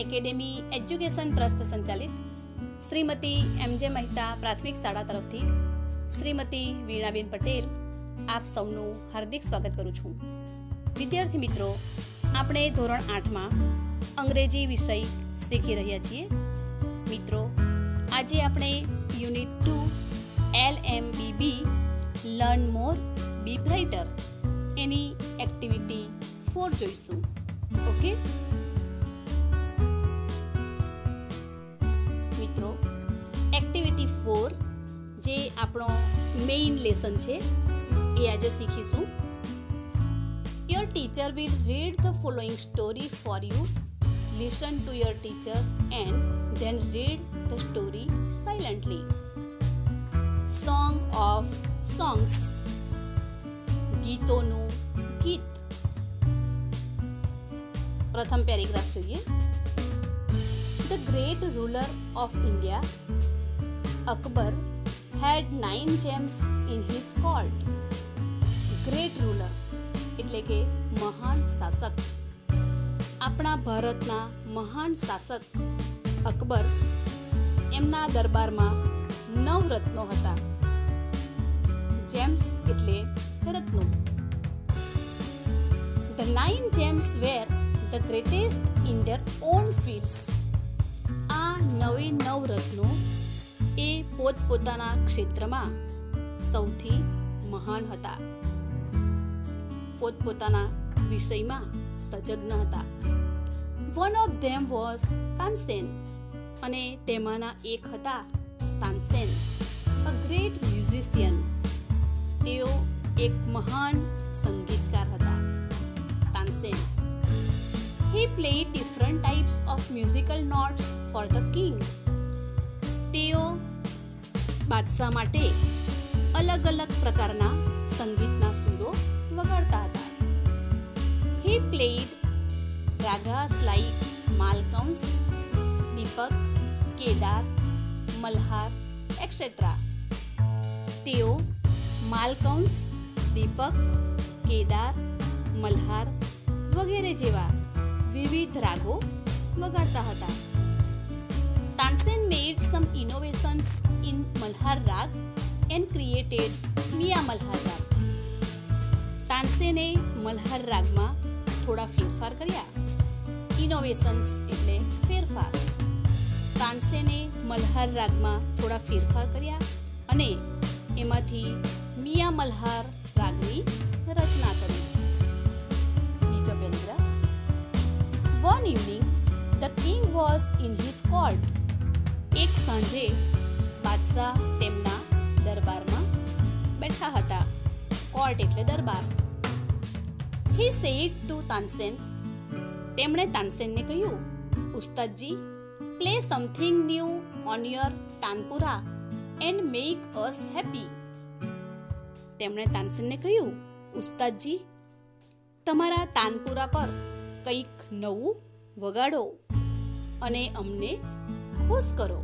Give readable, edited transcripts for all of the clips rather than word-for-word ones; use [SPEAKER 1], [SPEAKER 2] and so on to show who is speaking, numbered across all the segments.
[SPEAKER 1] Academy education trust સંચાલિત શ્રીમતી એમ.જે. મહેતા પ્રાથમિક શાળા તરફથી શ્રીમતી વીણાબેન પટેલ આપ સૌનું હાર્દિક સ્વાગત કરું છું. વિદ્યાર્થી મિત્રો, આપણે ધોરણ 8માં અંગ્રેજી વિષય શીખી રહ્યા છીએ. મિત્રો, આજે આપણે યુનિટ 2 LMBB લર્ન મોર બી બ્રાઇટર એની એક્ટિવિટી 4 જોઈશું. ઓકે મિત્રો, એક્ટિવિટી 4 જે આપણો મેઇન લેસન છે એ આજે શીખીશું. Your teacher will read the following story for you. Listen to your teacher and then read the story silently. Song of songs. ગીતોનું ગીત. પ્રથમ paragraph જોઈએ. The great ruler of India, Akbar, had 9 gems in his court. Great ruler એટલે કે મહાન શાસક. આપણા ભારતના મહાન શાસક અકબર, એમના દરબારમાં 9 રત્નો હતા. જેમ્સ એટલે રત્નો. The 9 gems were the greatest in their own fields. આ 9 રત્નો એ પોતપોતાના ક્ષેત્રમાં સૌથી મહાન હતા. પોતપોતાના વિષયમાં તજજ્ઞ હતા. One of them was Tansen, અને તેમાંના એક હતા તાનસેન, a great musician. તેઓ એક મહાન સંગીતકાર હતા. Tansen. He played different types of musical notes for the king. તેઓ બાદશાહ માટે અલગ અલગ પ્રકારના સંગીતના સૂરો વગાડતા હતા. He played ragas like Malkauns, Deepak, Kedar, Malhar, etc. તેઓ માલકૌંસ, દીપક, કેદાર, મલ્હાર વગેરે જેવા વિવિધ રાગો વગાડતા હતા. Tansen made some innovations in Malhar rag and created મિયા મલ્હાર રાગ. તાનસેને મલ્હાર રાગમાં થોડા ફેરફાર કર્યા. ઇનોવેશન્સ એટલે ફેરફાર. તાનસેને મલ્હાર રાગમાં થોડા ફેરફાર કર્યા અને એમાંથી મિયા મલ્હાર રાગની રચના કરી. બીજો paragraph. One evening the king was in his court. એક સાંજે બાદશાહ તેમના દરબારમાં બેઠા હતા. કોર્ટ એટલે દરબાર. He said to Tansen. તેમણે તાનસેનને કહ્યું, ઉસ્તાદજી, play something new on your tanpura and make us happy. તેમણે તાનસેનને કહ્યું, ઉસ્તાદજી, તમારા તાનપુરા પર કંઈક નવું વગાડો અને અમને ખુશ કરો.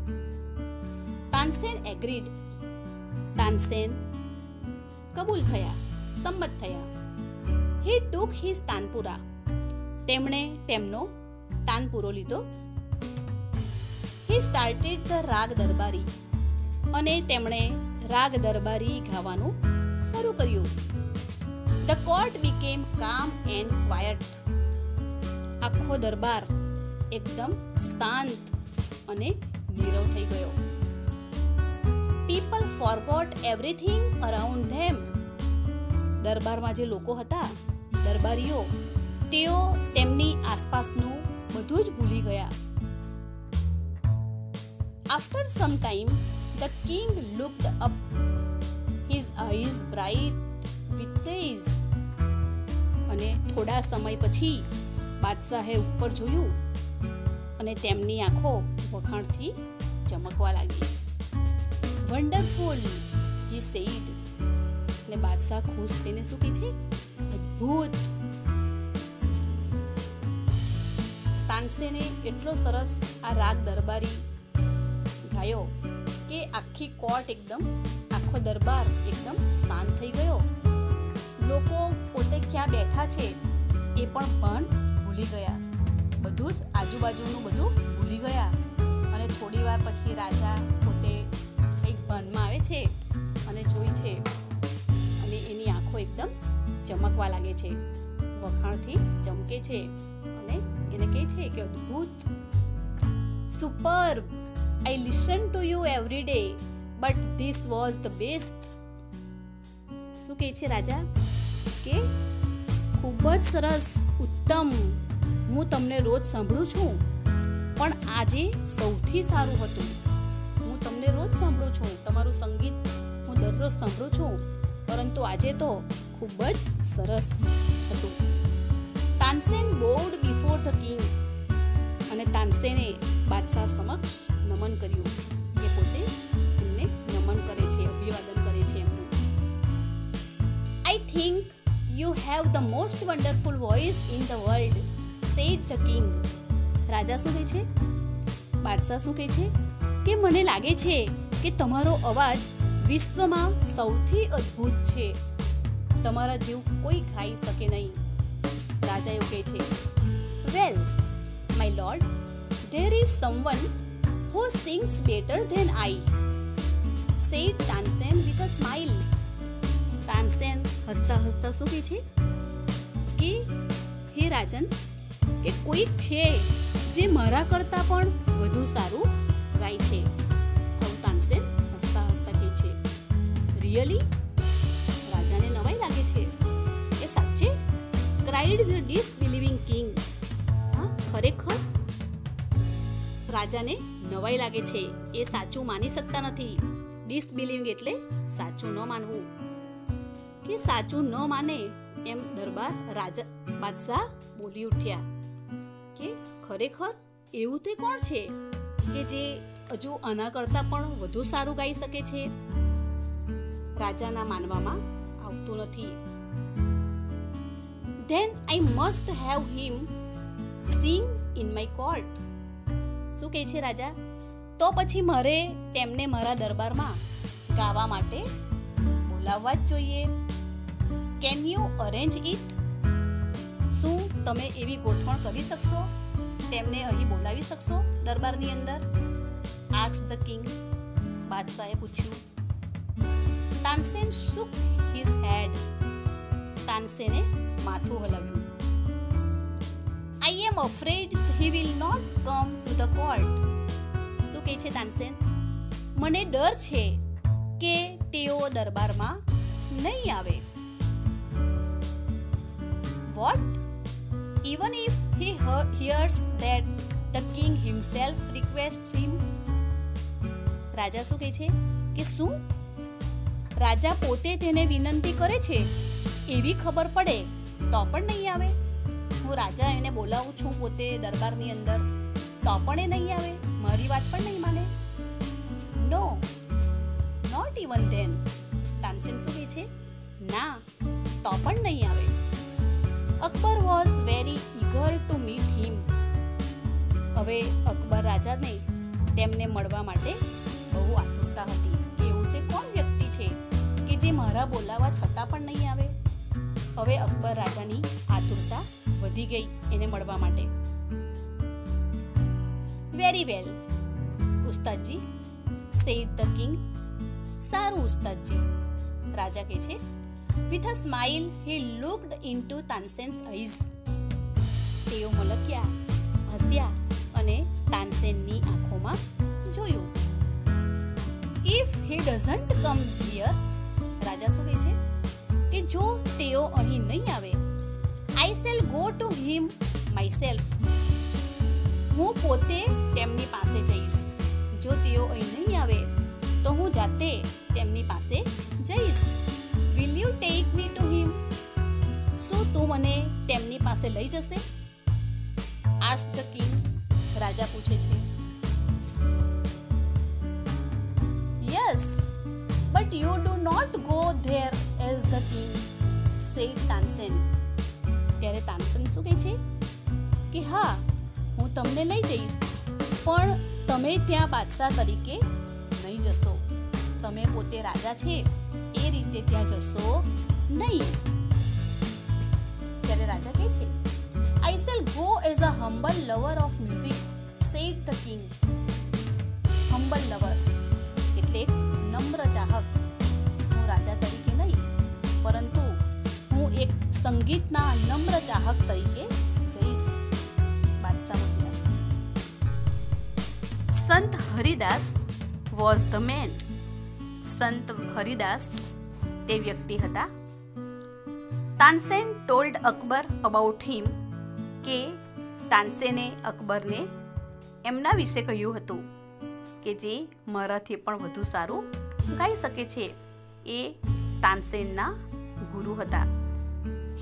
[SPEAKER 1] તાનસેન એગ્રીડ. તાનસેન કબૂલ થયા, સંમત થયા. He took his tanpura. તેમણે તેમનો તાનપુરો લીધો. He started the રાગ દરબારી. અને તેમણે રાગ દરબારી ગાવાનું શરૂ કર્યું. The court became calm and quiet. આખો દરબાર એકદમ શાંત અને નીરવ થઈ ગયો. People forgot everything around them. દરબારમાં જે લોકો હતા, દરબારીઓ, તેઓ તેમની આસપાસનું બધું જ ભૂલી ગયા. After some time, the king looked up, his eyes bright with praise. અને થોડા સમય પછી બાદશાહે ઉપર જોયું અને તેમની આંખો વખાણથી ચમકવા લાગી. Wonderful, he said. અને બાદશાહ ખુશ થઈને શું કહે છે? અદ્ભુત. તાનસેને એટલો સરસ આ રાગ દરબારી ગાયો કે આખી કોર્ટ આખો દરબાર એકદમ શાંત થઈ ગયો. લોકો પોતે ક્યાં બેઠા છે એ પણ ભૂલી ગયા. બધું જ આજુબાજુનું બધું ભૂલી ગયા અને થોડી વાર પછી રાજા પોતે કંઈક ભાનમાં આવે છે અને જોઈ છે અને એની આંખો એકદમ ચમકવા લાગે છે, વખાણથી ચમકે છે અને એને કહે છે કે અદ્ભુત, superb, I listen to you every day but this was the best. શું કહે છે રાજા કે ખૂબ જ સરસ, ઉત્તમ, હું તમને રોજ સાંભળું છું પણ આજે સૌથી સારું હતું. હું તમને રોજ સાંભળું છું, તમારું સંગીત હું દરરોજ સાંભળું છું પરંતુ આજે તો ખૂબ જ સરસ હતું. તાનસેન બોવડ બિફોર ધ કિંગ, અને તાનસેને બાદશાહ સમક્ષ નમન કર્યું. એ પોતે એમને નમન કરે છે, અભિવાદન કરે છે એમનું. I think you have the most wonderful voice in the world, said the king. રાજા શું કહે છે? બાદશાહ શું કહે છે કે મને લાગે છે કે તમારો અવાજ વિશ્વમાં સૌથી અદ્ભુત છે, તમારા જેવું કોઈ ગાઈ શકે નહીં. રાજા એવું કહે છે, well my lord, there is someone who sings better than I, said Tansen with a smile. Tansen હસતા હસતા શું કહે છે કે હે રાજન, કે કોઈક છે જે મારા કરતાં પણ વધુ સારું ગાય છે. આવું તાનસેન હસતા હસતા કહે છે. રિયલી? રાજાને નવાઈ લાગે છે કે સાચે? Cried the disbelieving king. હા, ખરેખર? રાજાને નવાઈ લાગે છે, એ સાચું માની શકતા નથી. ડિસબિલીવિંગ એટલે સાચું ન માનવું, કે સાચું ન માને એમ દરબાર રાજા બાદશાહ બોલી ઉઠ્યા કે ખરેખર એવું તે કોણ છે કે જે હજુ આના કરતાં પણ વધુ સારું ગાઈ શકે છે? રાજાના માનવામાં આવતું નથી. Then I must have him sing in my court. શું કહે છે રાજા? તો પછી મારે તેમને મારા દરબારમાં ગાવા માટે બોલાવવા જ જોઈએ. Can you arrange it? શું તમે એવી ગોઠવણ કરી શકશો? તેમને અહીં બોલાવી શકશો દરબારની અંદર? Asked the king. બાદશાહે પૂછ્યું. Tansen shook his head. તાનસેને માથું હલાવ્યું. I am afraid he will not come to the court. શું કહે છે તાનસેન? મને ડર છે કે તેઓ દરબારમાં નહીં આવે. What? Even if he hears that the king himself requests him? રાજા શું કહે છે કે શું રાજા પોતે તેને વિનંતી કરે છે એવી ખબર પડે તો પણ નહીં આવે? હું રાજા એને બોલાવું છું પોતે દરબારની અંદર તો પણ એ નહીં આવે, મારી વાત પણ નહીં માને? નો, નોટ ઇવન ધેન. તાનસેન શું કહે છે? ના, તો પણ નહીં આવે. Akbar was very ઇગર to meet him. હવે અકબર રાજાને તેમને મળવા માટે બહુ આતુરતા હતી કે એવું તે કોણ વ્યક્તિ છે કે જે મારા બોલાવા છતાં પણ નહીં આવે? હવે અકબર રાજાની આતુરતા વધી ગઈ એને મળવા માટે. Very well Ustadji, said the king. સારું ઉસ્તાદજી, રાજા કહે છે. With a smile, he looked into Tansen's eyes. તેઓ મલક્યા, હસ્યા અને તાનસેનની આંખોમાં જોયું. If he doesn't come here, રાજા શું કહે છે કે જો તેઓ અહીં નહીં આવે, I shall go to him myself. હું પોતે તેમની પાસે જઈશ. જો તેઓ અહીં નહીં આવે તો હું જાતે તેમની પાસે જઈશ. Will you take me to him? શું તું મને તેમની પાસે લઈ જશે? Asked the king. રાજા પૂછે છે. Yes, but you do not go there as the king, said Tansen. ત્યારે તાનસેન શું કહે છે કે હા, હું તમને લઈ જઈશ પણ તમે ત્યાં બાદશાહ તરીકે નહીં જશો. તમે પોતે રાજા છે એ રીતે ત્યાં જશો નહીં. ત્યારે રાજા કહે છે, I shall go as a humble lover of music, said the king. Humble lover એટલે એક નમ્ર ચાહક. હું રાજા તરીકે નહીં, પરંતુ હું એક સંગીતના નમ્ર ચાહક તરીકે જઈશ. બાદશાહ બોલ્યા. સંત હરિદાસ વોઝ ધ મેન. સંત હરિદાસ તે વ્યક્તિ હતા. તાનસેન ટોલ્ડ અકબર અબાઉટ હિમ કે તાનસેને અકબરને એમના વિશે કહ્યું હતું કે જે મારાથી પણ વધુ સારું ગાઈ શકે છે. એ તાનસેનના ગુરુ હતા.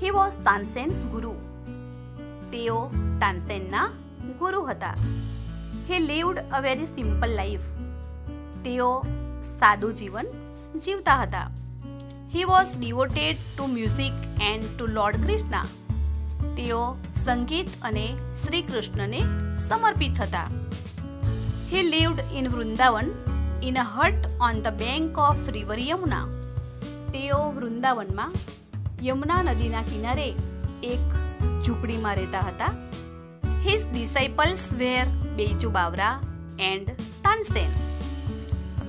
[SPEAKER 1] હી વોઝ તાનસેન્સ ગુરુ. તેઓ તાનસેનના ગુરુ હતા. He lived a very simple life. તેઓ સાદું જીવન જીવતા હતા. He was devoted to music and to Lord Krishna. તેઓ સંગીત અને શ્રી કૃષ્ણને સમર્પિત હતા. He lived in Vrindavan in a hut on the bank of river Yamuna. તેઓ વૃંદાવનમાં યમુના નદીના કિનારે એક ઝૂંપડીમાં રહેતા હતા. His disciples were Baiju Bawra and Tansen.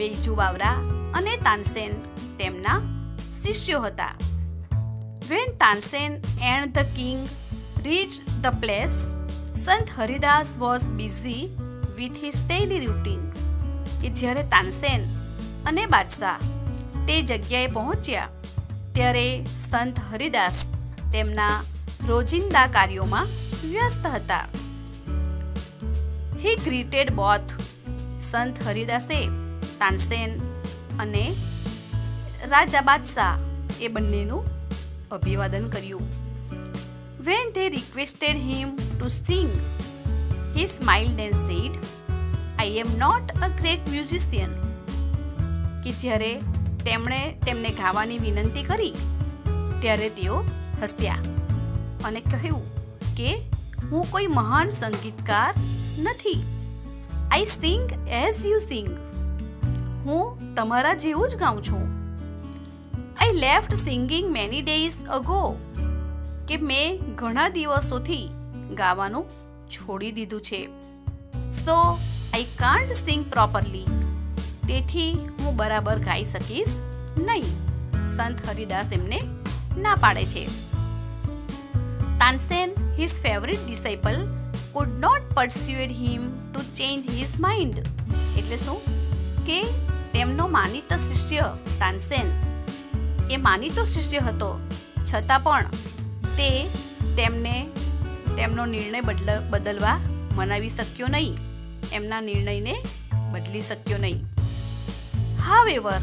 [SPEAKER 1] Baiju Bawra અને તાનસેન તેમના શિષ્યો હતા. When Tansen and the king reach the place, Sant Haridas was busy with his daily routine. કે જ્યારે તાનસેન અને બાદશાહ તે જગ્યાએ પહોંચ્યા ત્યારે સંત હરિદાસ તેમના રોજિંદા કાર્યોમાં વ્યસ્ત હતા. હી ગ્રીટેડ બોથ. સંત હરિદાસે તાનસેન અને રાજા બાદશાહ એ બંનેનું અભિવાદન કર્યું. When they requested him to sing, he smiled and said, I am not a great musician. કે જ્યારે તેમણે તેમને ગાવાની વિનંતી કરી ત્યારે તેઓ હસ્યા અને કહ્યું કે હું કોઈ મહાન સંગીતકાર નથી. આઈ સિંગ એઝ યુ સિંગ. હું તમારા જેવું જ ગાઉં છું. I left singing many days ago. કે મેં ઘણા દિવસોથી ગાવાનું છોડી દીધું છે. સો આઈ કાન્ટ સિંગ પ્રોપરલી. તેથી હું બરાબર ગાઈ શકીશ નહીં. સંત હરિદાસ એમને ના પાડે છે. Tansen, his favorite disciple, could not persuade him to change his mind. એટલે શું કે તેમનો માનીતો શિષ્ય તાનસેન એ માનીતો શિષ્ય હતો, છતાં પણ તે તેમને તેમનો નિર્ણય બદલવા મનાવી શક્યો નહીં. એમના નિર્ણયને બદલી શક્યો નહીં. However,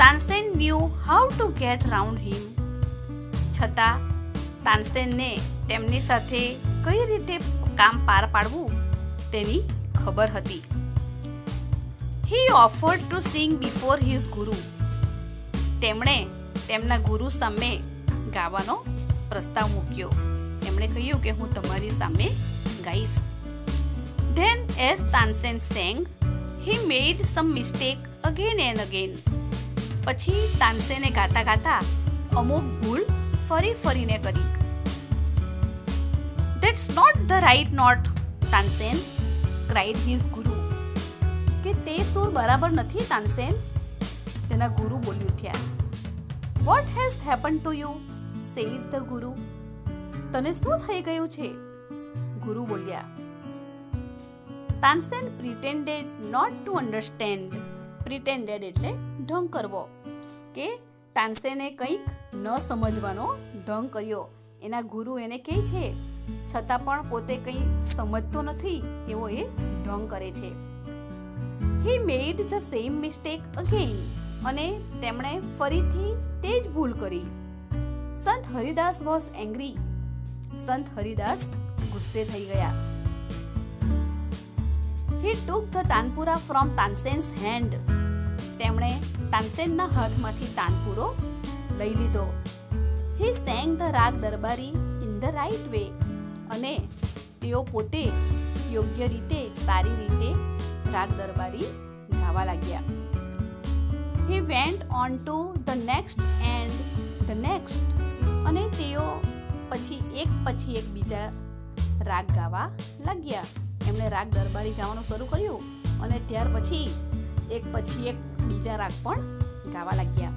[SPEAKER 1] Tansen knew how to get round him. છતાં તાનસેનને તેમની સાથે કઈ રીતે કામ પાર પાડવું તેની ખબર હતી. He offered to sing before his guru. તેમણે તેમના ગુરુ સામે ગાવાનો પ્રસ્તાવ મૂક્યો. એમણે કહ્યું કે હું તમારી સામે ગાઈશ. Then as Tansen sang, he made some mistake again and again. પછી તાનસેને ગાતા ગાતા અમુક ભૂલ ફરીને કરી. That's not the right note, Tansen, cried his guru. કે તે સુર બરાબર નથી તાનસેન, તેના ગુરુ બોલી ઉઠ્યા. What has happened to you? said the guru. તને શું થઈ ગયું છે? ગુરુ બોલ્યા. Tansen pretended not to understand. Pretended એટલે ઢંગ કરવો. કે તાનસેને કંઈક ન સમજવાનો ઢંગ કર્યો. એના ગુરુ એને કહે છે, છતાં પણ પોતે કંઈ સમજતો નથી એવો એ ઢંગ કરે છે. He made the same mistake again. અને તેમણે ફરીથી તે જ ભૂલ કરી. સંત હરિદાસ was angry. સંત હરિદાસ ગુસ્સે થઈ ગયા. He took the tanpura from Tansen's hand. તેમણે તાનસેનના હાથમાંથી તાનપુરો લઈ લીધો. He sang the રાગ દરબારી in the right way. અને તેઓ પોતે યોગ્ય રીતે, સારી રીતે રાગ દરબારી ગાવા લાગ્યા. He went on to the next and the next. અને તેઓ પછી એક બીજા રાગ ગાવા લાગ્યા. એમણે રાગ દરબારી ગાવાનું શરૂ કર્યું અને ત્યાર પછી એક બીજા રાગ પણ ગાવા લાગ્યા.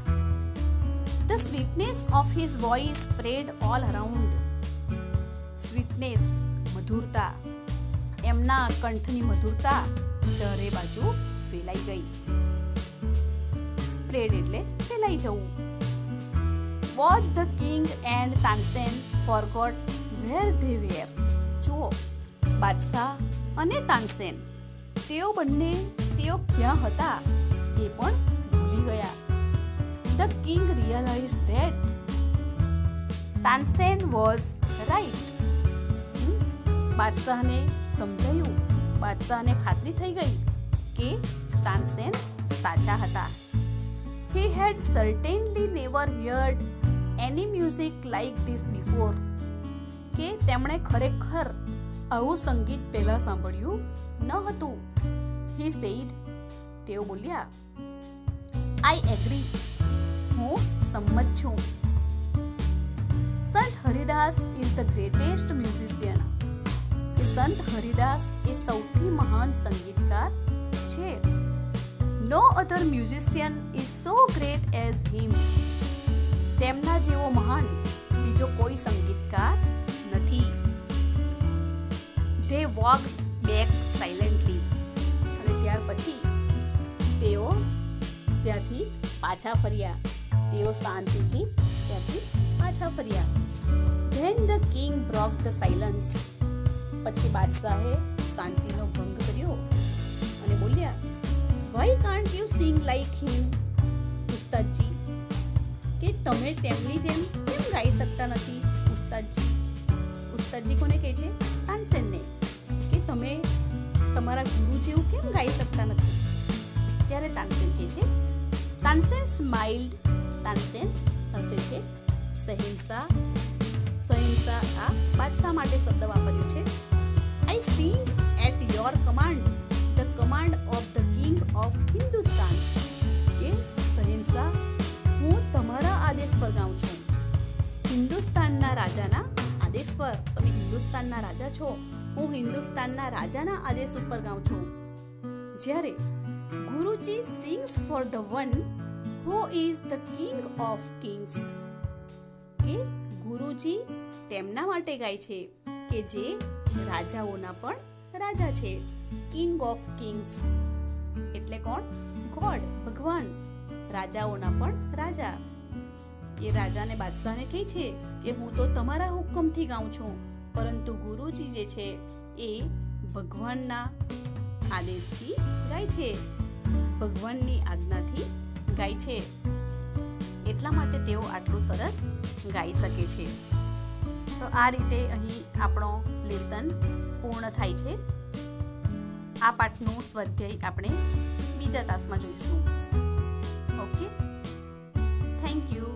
[SPEAKER 1] The sweetness of his voice spread all around. Sweetness, મધુરતા, એમના કંઠની મધુરતા ચારે બાજુ ફેલાઈ ગઈ. સ્પ્રેડ એટલે ફેલાઈ જવું. Both the king and Tansen forgot where they were. જુઓ, બાદશાહ અને તાનસેન તેઓ ક્યાં હતા એ પણ ભૂલી ગયા. The king realized that Tansen was right. બાદશાહને સમજાયું, બાદશાહને ખાતરી થઈ ગઈ કે તાનસેન સાચા હતા. He had certainly never heard any music like this before. કે તેમણે ખરેખર આવું સંગીત પહેલા સાંભળ્યું ન હતું. He said, તેઓ બોલ્યા, I agree. હું સંમત છું. સંત Haridas is the greatest musician. કે સંત હરિદાસ એ સૌથી મહાન સંગીતકાર છે. No other musician is so great as him. તેમના જેવો મહાન બીજો કોઈ સંગીતકાર નથી. They walked back silently. અને ત્યાર પછી તેઓ ત્યાંથી પાછા ફર્યા. તેઓ શાંતિથી ત્યાંથી પાછા ફર્યા. Then the king broke the silence. પછી બાદશાહે શાંતિનો ભંગ કર્યો અને બોલ્યા, Why can't you sing like him, ઉસ્તાદજી? કે તમે તેમની જેમ કેમ ગાઈ શકતા નથી, ઉસ્તાદજી? ઉસ્તાદજી કોને કહે છે? તાનસેનને. કે તમે તમારા ગુરુ જેવું કેમ ગાઈ શકતા નથી? ત્યારે તાનસેન કહે છે, તાનસેન સ્માઇલ્ડ. તાનસેન હસે છે. સહિંસા આ બાદશાહ માટે શબ્દ વાપર્યો છે. I sing at your command, the command of the king of Hindustan. કે સહિંસા, હું તમારા આદેશ પર ગાઉં છું. હિન્દુસ્તાનના રાજાના આદેશ પર. તમે હિન્દુસ્તાનના રાજા છો, હું હિન્દુસ્તાનના રાજાના આદેશ ઉપર ગાઉં છું. જ્યારે ગુરુજી sings for the one who is the king of kings. કે ગુરુજી તેમના માટે ગાય છે કે જે રાજાઓના પણ રાજા છે. કિંગ ઓફ કિંગ્સ એટલે કોણ? ગોડ, ભગવાન. રાજાઓના પણ રાજા. એ રાજાને બાદશાહને કહે છે કે હું તો તમારા હુકમથી ગાઉં છું, પરંતુ ગુરુજી જે છે એ ભગવાનના આદેશથી ગાય છે, ભગવાનની આજ્ઞાથી ગાય છે. એટલા માટે તેઓ આટલું સરસ ગાઈ શકે છે. તો આ રીતે અહીં આપણો લેસન પૂર્ણ થાય છે. આ પાઠનું સ્વાધ્યાય આપણે બીજા તાસમાં જોઈશું. Okay, thank you.